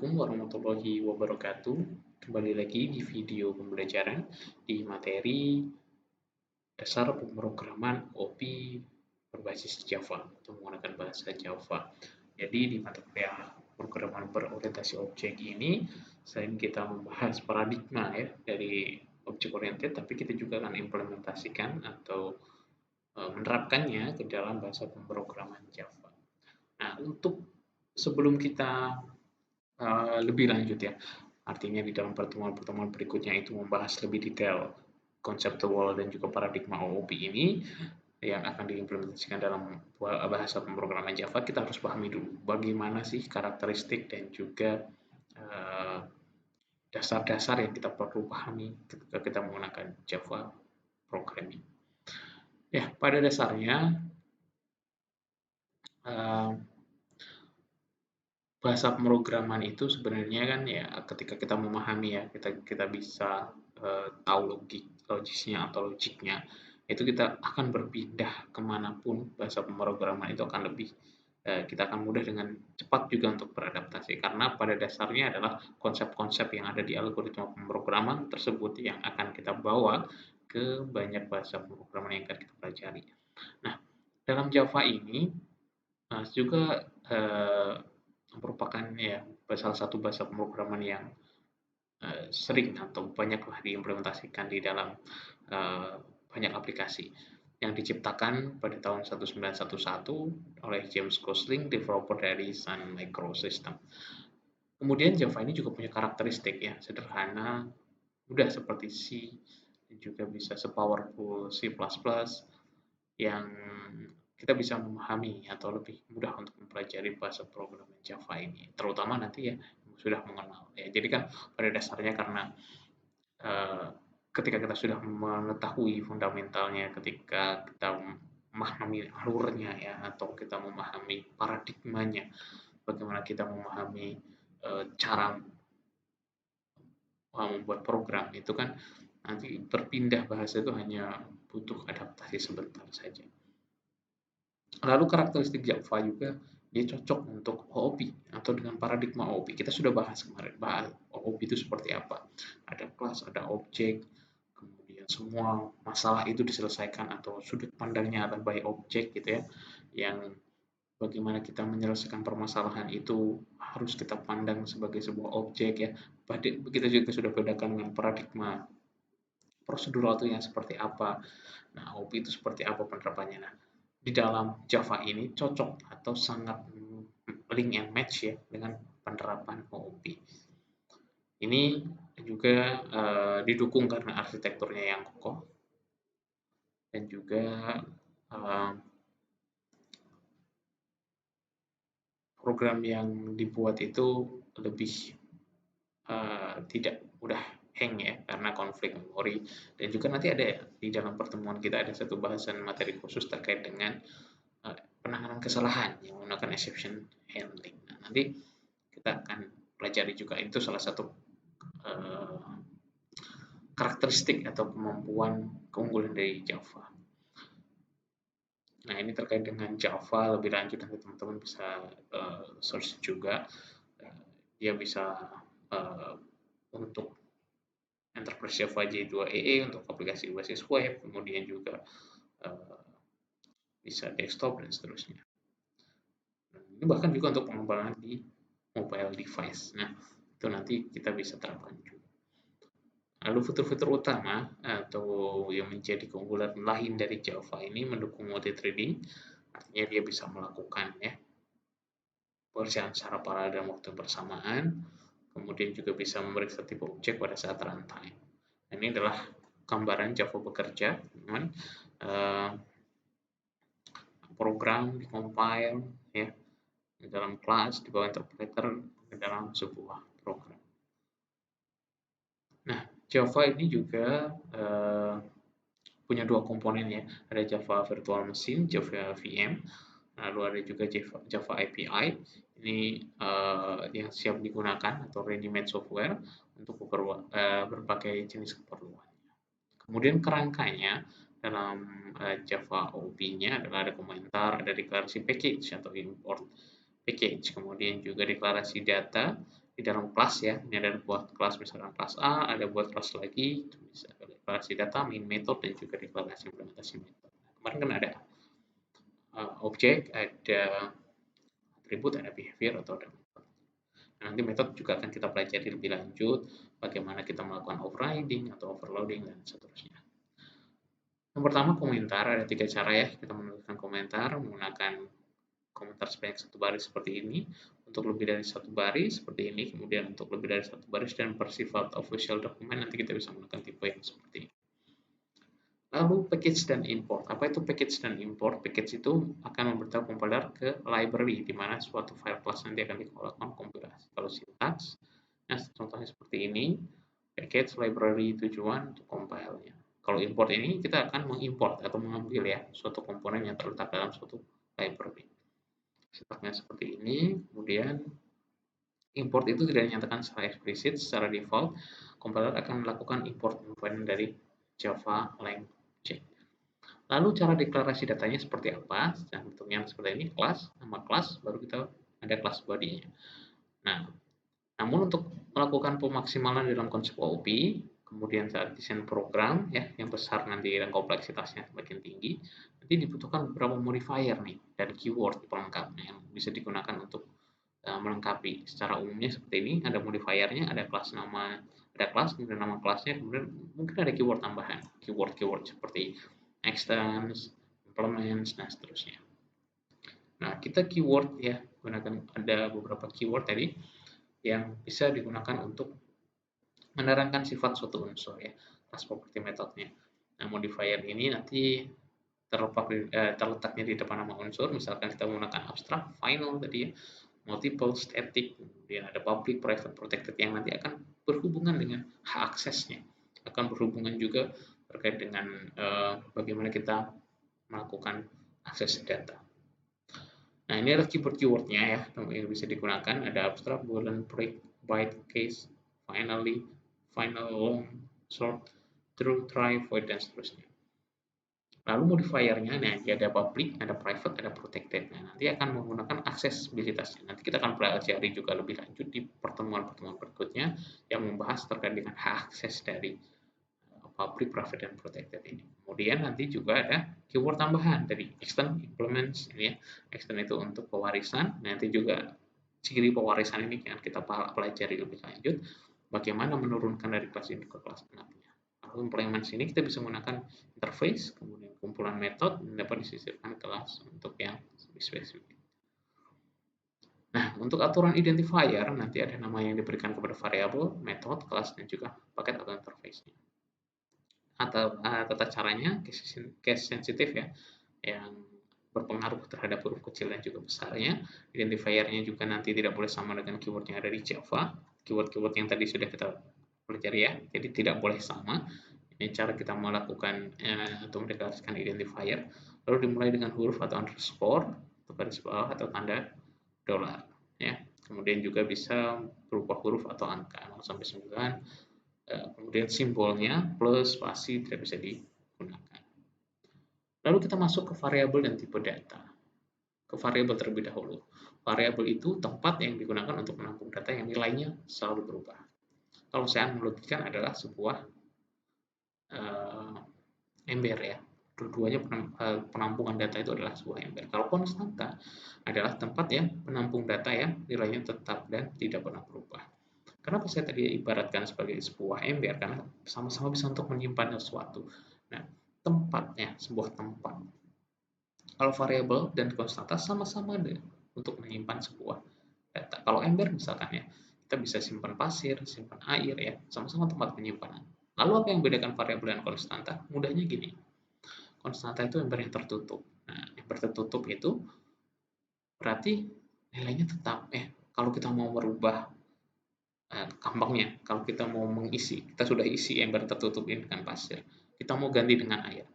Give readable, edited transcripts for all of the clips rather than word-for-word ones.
Assalamualaikum warahmatullahi wabarakatuh. Kembali lagi di video pembelajaran di materi dasar pemrograman OOP berbasis Java atau menggunakan bahasa Java. Jadi di mata kuliah pemrograman berorientasi objek ini, selain kita membahas paradigma ya dari objek oriented, tapi kita juga akan implementasikan atau menerapkannya ke dalam bahasa pemrograman Java. Nah, untuk sebelum kita lebih lanjut ya. Artinya di dalam pertemuan-pertemuan berikutnya itu membahas lebih detail konseptual dan juga paradigma OOP ini yang akan diimplementasikan dalam bahasa pemrograman Java. Kita harus pahami dulu bagaimana sih karakteristik dan juga dasar-dasar yang kita perlu pahami ketika kita menggunakan Java programming. Ya, pada dasarnya bahasa pemrograman itu sebenarnya kan ya ketika kita memahami ya kita bisa tahu logisnya atau logiknya itu kita akan berpindah kemanapun bahasa pemrograman itu akan lebih kita akan mudah dengan cepat juga untuk beradaptasi karena pada dasarnya adalah konsep-konsep yang ada di algoritma pemrograman tersebut yang akan kita bawa ke banyak bahasa pemrograman yang akan kita pelajari. Nah, dalam Java ini juga merupakan ya salah satu bahasa pemrograman yang sering atau banyaklah diimplementasikan di dalam banyak aplikasi yang diciptakan pada tahun 1911 oleh James Gosling, developer dari Sun Microsystem. Kemudian Java ini juga punya karakteristik ya sederhana, mudah seperti C, dan juga bisa sepowerful C++ yang kita bisa memahami atau lebih mudah untuk mempelajari bahasa programming Java ini, terutama nanti ya sudah mengenal ya. Jadi kan pada dasarnya karena ketika kita sudah mengetahui fundamentalnya, ketika kita memahami alurnya ya, atau kita memahami paradigmanya, bagaimana kita memahami cara membuat program itu kan nanti berpindah bahasa itu hanya butuh adaptasi sebentar saja. Lalu karakteristik Java juga dia cocok untuk OOP atau dengan paradigma OOP. Kita sudah bahas kemarin, OOP itu seperti apa. Ada kelas, ada objek, kemudian semua masalah itu diselesaikan atau sudut pandangnya adalah by objek gitu ya. Yang bagaimana kita menyelesaikan permasalahan itu harus kita pandang sebagai sebuah objek ya. Kita juga sudah bedakan dengan paradigma prosedural itu yang seperti apa. Nah, OOP itu seperti apa penerapannya. Nah, di dalam Java ini cocok atau sangat link and match ya dengan penerapan OOP. Ini juga didukung karena arsitekturnya yang kokoh dan juga program yang dibuat itu lebih tidak mudah hang ya karena konflik memori, dan juga nanti ada di dalam pertemuan kita ada satu bahasan materi khusus terkait dengan penanganan kesalahan yang menggunakan exception handling. Nah, nanti kita akan pelajari juga itu salah satu karakteristik atau kemampuan keunggulan dari Java. Nah, ini terkait dengan Java lebih lanjut nanti teman-teman bisa search juga. Dia bisa untuk Enterprise Java J2EE untuk aplikasi berbasis web, kemudian juga bisa desktop dan seterusnya. Ini bahkan juga untuk pengembangan di mobile device. Nah, itu nanti kita bisa terapkan juga. Lalu fitur-fitur utama atau yang menjadi keunggulan lain dari Java ini mendukung multi-threading, artinya dia bisa melakukan ya pekerjaan secara paralel dalam waktu bersamaan, kemudian juga bisa memeriksa tipe objek pada saat runtime. Ini adalah gambaran Java bekerja, teman. Program compile ya di dalam kelas di bawah interpreter di dalam sebuah program. Nah, Java ini juga punya dua komponen ya, ada Java Virtual Machine, Java VM, lalu ada juga Java API. Ini yang siap digunakan atau ready-made software untuk berbagai jenis keperluan. Kemudian kerangkanya dalam Java OOP-nya adalah ada komentar, ada deklarasi package atau import package, kemudian juga deklarasi data, di dalam kelas ya. Ini ada buat kelas misalkan kelas A, ada buat kelas lagi, itu bisa deklarasi data, main method, dan juga deklarasi implementasi method. Nah, kemarin kan ada objek, ada atribut, ada behavior, atau ada method. Nah, nanti method juga akan kita pelajari lebih lanjut, bagaimana kita melakukan overriding atau overloading, dan seterusnya. Yang pertama, komentar. Ada 3 cara ya kita menuliskan komentar menggunakan komentar sebanyak 1 baris seperti ini, untuk lebih dari 1 baris seperti ini, kemudian untuk lebih dari 1 baris dan bersifat official dokumen nanti kita bisa menggunakan tipe yang seperti ini. Lalu package dan import. Apa itu package dan import? Package itu akan memberitahu compiler ke library di mana suatu file class nanti akan dilakukan kompilasi. Kalau sintaks, nah contohnya seperti ini, package library tujuan untuk compile-nya. Kalau import ini kita akan mengimport atau mengambil ya suatu komponen yang terletak dalam suatu library. Sintaksnya seperti ini, kemudian import itu tidak dinyatakan secara eksplisit, secara default, compiler akan melakukan import komponen dari Java LangChain. Lalu cara deklarasi datanya seperti apa? Nah, bentuknya seperti ini, kelas, nama kelas, baru kita ada kelas body-nya. Nah, namun untuk melakukan pemaksimalan dalam konsep OOP, kemudian saat desain program ya yang besar nanti dan kompleksitasnya semakin tinggi, nanti dibutuhkan beberapa modifier nih dan keyword pelengkapnya yang bisa digunakan untuk melengkapi. Secara umumnya seperti ini, ada modifiernya, ada kelas nama, ada kelas, kemudian nama kelasnya, kemudian mungkin ada keyword tambahan, keyword seperti extends, implements, dan seterusnya. Nah, kita keyword ya, gunakan ada beberapa keyword tadi yang bisa digunakan untuk menerangkan sifat suatu unsur ya, class property methodnya. Nah, modifier ini nanti terletaknya di depan nama unsur, misalkan kita menggunakan abstract, final tadi ya, multiple, static, kemudian ada public, private, protected yang nanti akan berhubungan dengan hak aksesnya, akan berhubungan juga terkait dengan bagaimana kita melakukan akses data. Nah, ini adalah keyword-keywordnya ya, yang bisa digunakan. Ada abstract, boolean, break, byte, case, finally, final, long, short, true, try, void, dan seterusnya. Lalu modifiernya, nah ada public, ada private, ada protected. Nah, nanti akan menggunakan aksesibilitasnya. Nanti kita akan pelajari juga lebih lanjut di pertemuan-pertemuan berikutnya yang membahas terkait dengan hak akses dari public, private, dan protected ini. Kemudian nanti juga ada keyword tambahan dari extend, implements, ini ya. Extend itu untuk pewarisan. Nanti juga ciri pewarisan ini yang kita pelajari lebih lanjut. Bagaimana menurunkan dari kelas ini ke kelas enamnya. Lalu implements ini kita bisa menggunakan interface, kemudian kumpulan metode, dan dapat disisipkan kelas untuk yang lebih spesifik. Nah, untuk aturan identifier, nanti ada nama yang diberikan kepada variabel, metode, kelas, dan juga paket atau interface-nya. Atau tata caranya case sensitif ya, yang berpengaruh terhadap huruf kecil dan juga besarnya. Identifier-nya juga nanti tidak boleh sama dengan keyword yang ada di Java. Keyword-keyword yang tadi sudah kita pelajari ya, jadi tidak boleh sama. Ini cara kita melakukan atau mendeklarasikan identifier. Lalu dimulai dengan huruf atau underscore, atau garis bawah atau tanda dolar. Ya. Kemudian juga bisa berupa huruf atau angka 0 sampai 9. Kemudian simbolnya plus spasi tidak bisa digunakan. Lalu kita masuk ke variabel dan tipe data. Ke variabel terlebih dahulu. Variabel itu tempat yang digunakan untuk menampung data yang nilainya selalu berubah. Kalau saya analogikan adalah sebuah ember ya. Dua-duanya penampungan data itu adalah sebuah ember. Kalau konstanta adalah tempat yang penampung data yang nilainya tetap dan tidak pernah berubah. Kenapa saya tadi ibaratkan sebagai sebuah ember? Karena sama-sama bisa untuk menyimpan sesuatu. Nah, tempatnya, sebuah tempat. Kalau variabel dan konstanta sama-sama ada untuk menyimpan sebuah data. Kalau ember misalkan ya, kita bisa simpan pasir, simpan air ya, sama-sama tempat penyimpanan. Lalu apa yang membedakan variabel dan konstanta? Mudahnya gini, konstanta itu ember yang tertutup. Nah, ember tertutup itu berarti nilainya tetap. Kalau kita mau merubah gampangnya, kalau kita mau mengisi, kita sudah isi ember tertutup ini dengan pasir, kita mau ganti dengan air,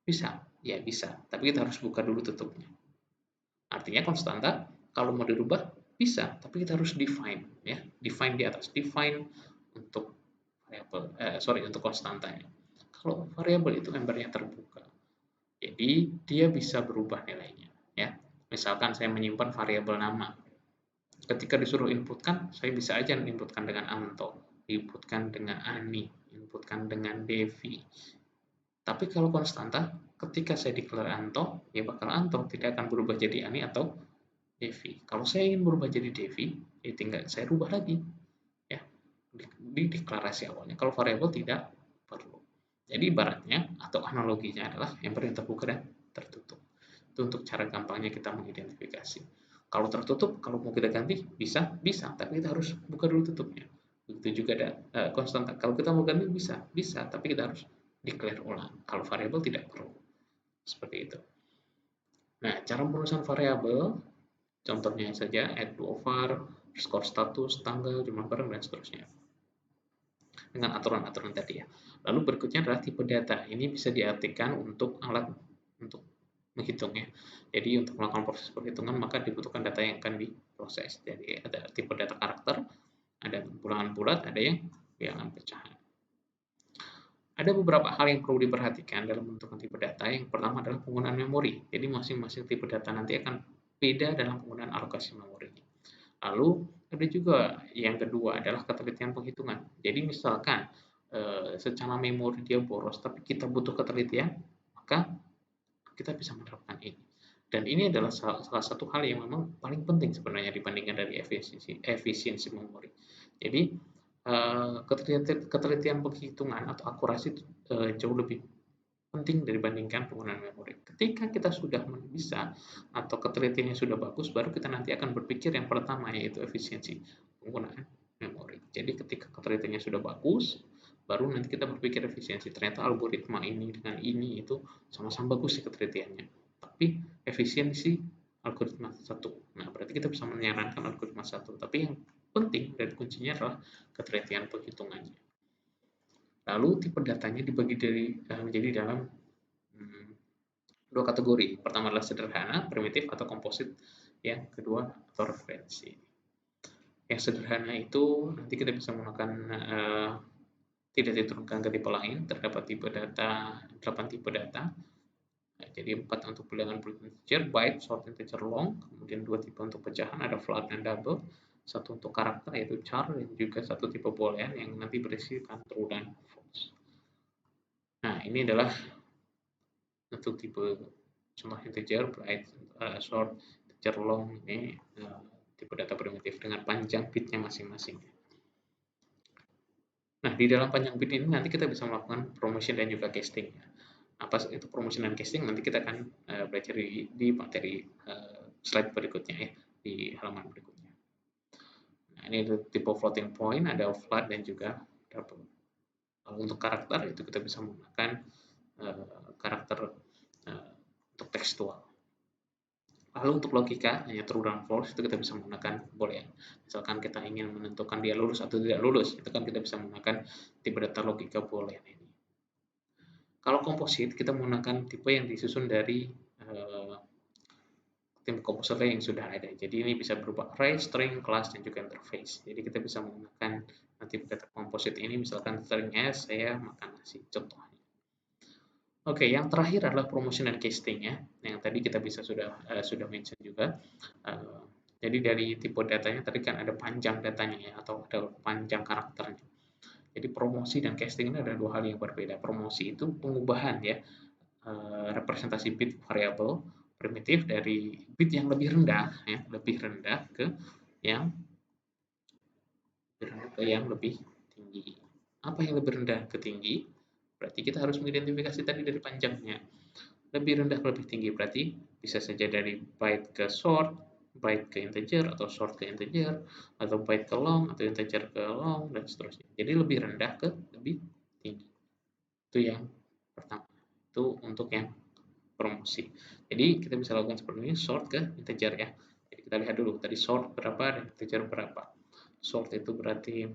bisa? Ya bisa, tapi kita harus buka dulu tutupnya. Artinya konstanta, kalau mau dirubah, bisa, tapi kita harus define, ya, define di atas, define untuk variabel, untuk konstantanya. Kalau variabel itu embernya terbuka, jadi dia bisa berubah nilainya, ya. Misalkan saya menyimpan variabel nama, Ketika disuruh inputkan, saya bisa aja inputkan dengan Anto, inputkan dengan Ani, inputkan dengan Devi. Tapi kalau konstanta, ketika saya declare Anto, ya bakal Anto, tidak akan berubah jadi Ani atau Devi. Kalau saya ingin berubah jadi Devi, ya tinggal saya rubah lagi, ya di deklarasi awalnya. Kalau variabel tidak perlu. Jadi ibaratnya atau analoginya adalah yang terbuka dan tertutup. Itu untuk cara gampangnya kita mengidentifikasi. Kalau tertutup, kalau mau kita ganti bisa, tapi kita harus buka dulu tutupnya. Begitu juga ada konstanta. Kalau kita mau ganti bisa, tapi kita harus declare ulang. Kalau variabel tidak perlu. Seperti itu. Nah, cara penulisan variabel, contohnya saja add to var, skor status, tanggal, jumlah barang, dan seterusnya. Dengan aturan-aturan tadi ya. Lalu berikutnya adalah tipe data. Ini bisa diartikan untuk alat untuk menghitung ya. Jadi untuk melakukan proses perhitungan maka dibutuhkan data yang akan diproses. Jadi ada tipe data karakter, ada bilangan bulat, ada yang bilangan pecahan. Ada beberapa hal yang perlu diperhatikan dalam menentukan tipe data. Yang pertama adalah penggunaan memori. Jadi masing-masing tipe data nanti akan beda dalam penggunaan alokasi memori. Lalu ada juga yang kedua adalah ketelitian penghitungan. Jadi misalkan secara memori dia boros, tapi kita butuh ketelitian, maka kita bisa menerapkan ini. Dan ini adalah salah satu hal yang memang paling penting sebenarnya dibandingkan dari efisiensi memori. Jadi ketelitian penghitungan atau akurasi jauh lebih penting dibandingkan penggunaan memori. Ketika kita sudah bisa atau ketelitiannya sudah bagus, baru kita nanti akan berpikir yang pertama yaitu efisiensi penggunaan memori. Jadi ketika ketelitiannya sudah bagus, baru nanti kita berpikir efisiensi. Ternyata algoritma ini dengan ini itu sama-sama bagus sih ketelitiannya. Tapi efisiensi algoritma satu. Nah, berarti kita bisa menyarankan algoritma satu. Tapi yang penting dan kuncinya adalah ketelitian penghitungannya. Lalu tipe datanya dibagi menjadi dalam dua kategori. Pertama adalah sederhana, primitif atau komposit. Yang kedua atau referensi. Yang sederhana itu nanti kita bisa menggunakan tidak diturunkan ke tipe lain. Terdapat tipe data 8 tipe data. Jadi 4 untuk bilangan bulat integer, byte, short integer, long. Kemudian 2 tipe untuk pecahan, ada flat dan double. 1 untuk karakter yaitu char, dan juga 1 tipe boolean yang nanti berisikan true dan false. Nah, ini adalah untuk tipe contoh integer, byte, short, integer, long. Ini tipe data primitif dengan panjang bitnya masing-masing. Nah, di dalam panjang bit ini nanti kita bisa melakukan promotion dan juga casting. Apa itu promotion dan casting nanti kita akan belajar di materi slide berikutnya ya, di halaman berikutnya. Nah, ini tipe floating point, ada flat dan juga double. Lalu untuk karakter itu kita bisa menggunakan karakter untuk tekstual. Lalu untuk logika, hanya true dan false, itu kita bisa menggunakan boolean. Misalkan kita ingin menentukan dia lulus atau tidak lulus, itu kan kita bisa menggunakan tipe data logika boolean ini. Kalau komposit, kita menggunakan tipe yang disusun dari tim komposer yang sudah ada. Jadi ini bisa berupa array, string, class, dan juga interface. Jadi kita bisa menggunakan tipe data komposit ini, misalkan stringnya saya makan nasi, contohnya. Oke, yang terakhir adalah promotion dan casting ya. Yang tadi kita bisa sudah mention juga. Jadi dari tipe datanya tadi kan ada panjang datanya ya, atau ada panjang karakternya. Jadi promosi dan casting ini ada dua hal yang berbeda. Promosi itu pengubahan ya, representasi bit variabel primitif dari bit yang lebih rendah ya, lebih rendah ke yang lebih tinggi. Apa yang lebih rendah ke tinggi? Berarti kita harus mengidentifikasi tadi dari panjangnya. Lebih rendah ke lebih tinggi berarti bisa saja dari byte ke short, byte ke integer, atau short ke integer, atau byte ke long, atau integer ke long, dan seterusnya. Jadi lebih rendah ke lebih tinggi. Itu yang pertama. Itu untuk yang promosi. Jadi kita bisa lakukan seperti ini, short ke integer ya. Jadi kita lihat dulu, tadi short berapa dan integer berapa. Short itu berarti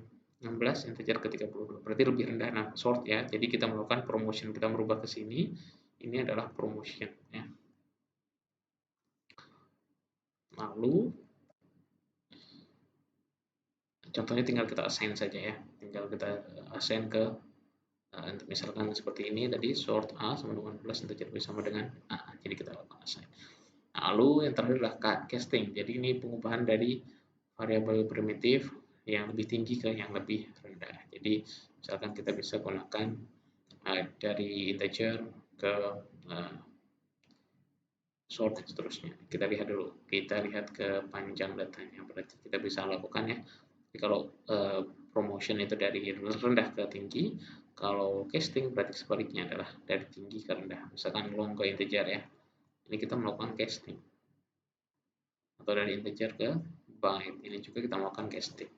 16, integer ke 32. Berarti lebih rendah. Nah, short ya. Jadi kita melakukan promotion, kita merubah ke sini. Ini adalah promotion ya. Lalu contohnya tinggal kita assign saja ya. Tinggal kita assign ke misalkan seperti ini tadi short A sama dengan plus integer B sama dengan A. Jadi kita lakukan assign. Lalu yang terakhir adalah casting. Jadi ini pengubahan dari variabel primitif yang lebih tinggi ke yang lebih rendah. Jadi misalkan kita bisa gunakan dari integer ke short dan seterusnya. Kita lihat dulu, kita lihat ke panjang datanya, berarti kita bisa lakukan ya. Jadi kalau promotion itu dari rendah ke tinggi, kalau casting berarti sebaliknya adalah dari tinggi ke rendah. Misalkan long ke integer ya, ini kita melakukan casting, atau dari integer ke byte, ini juga kita melakukan casting.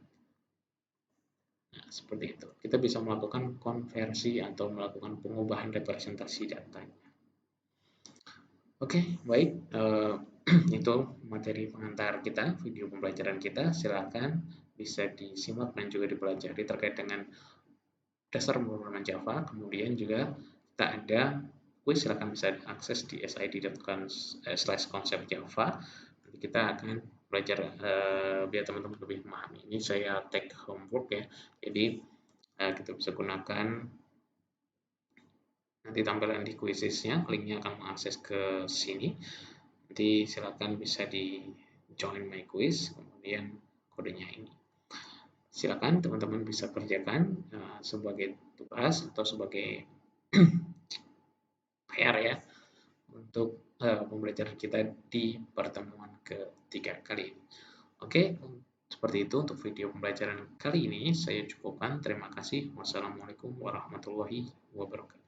Nah, seperti itu. Kita bisa melakukan konversi atau melakukan pengubahan representasi datanya. Oke, baik. Itu materi pengantar kita, video pembelajaran kita. Silakan bisa disimak dan juga dipelajari terkait dengan dasar pemrograman Java. Kemudian juga kita ada kuis, silakan bisa diakses di sid.com/konsep-java. Nanti kita akan belajar biar teman-teman lebih memahami. Ini saya take homework ya. Jadi kita bisa gunakan nanti tampilan di quizesnya, linknya akan mengakses ke sini. Nanti silakan bisa di join my quiz, kemudian kodenya ini. Silakan teman-teman bisa kerjakan sebagai tugas atau sebagai PR ya untuk pembelajaran kita di pertemuan ketiga kali ini. Oke, seperti itu untuk video pembelajaran kali ini saya cukupkan. Terima kasih. Wassalamualaikum warahmatullahi wabarakatuh.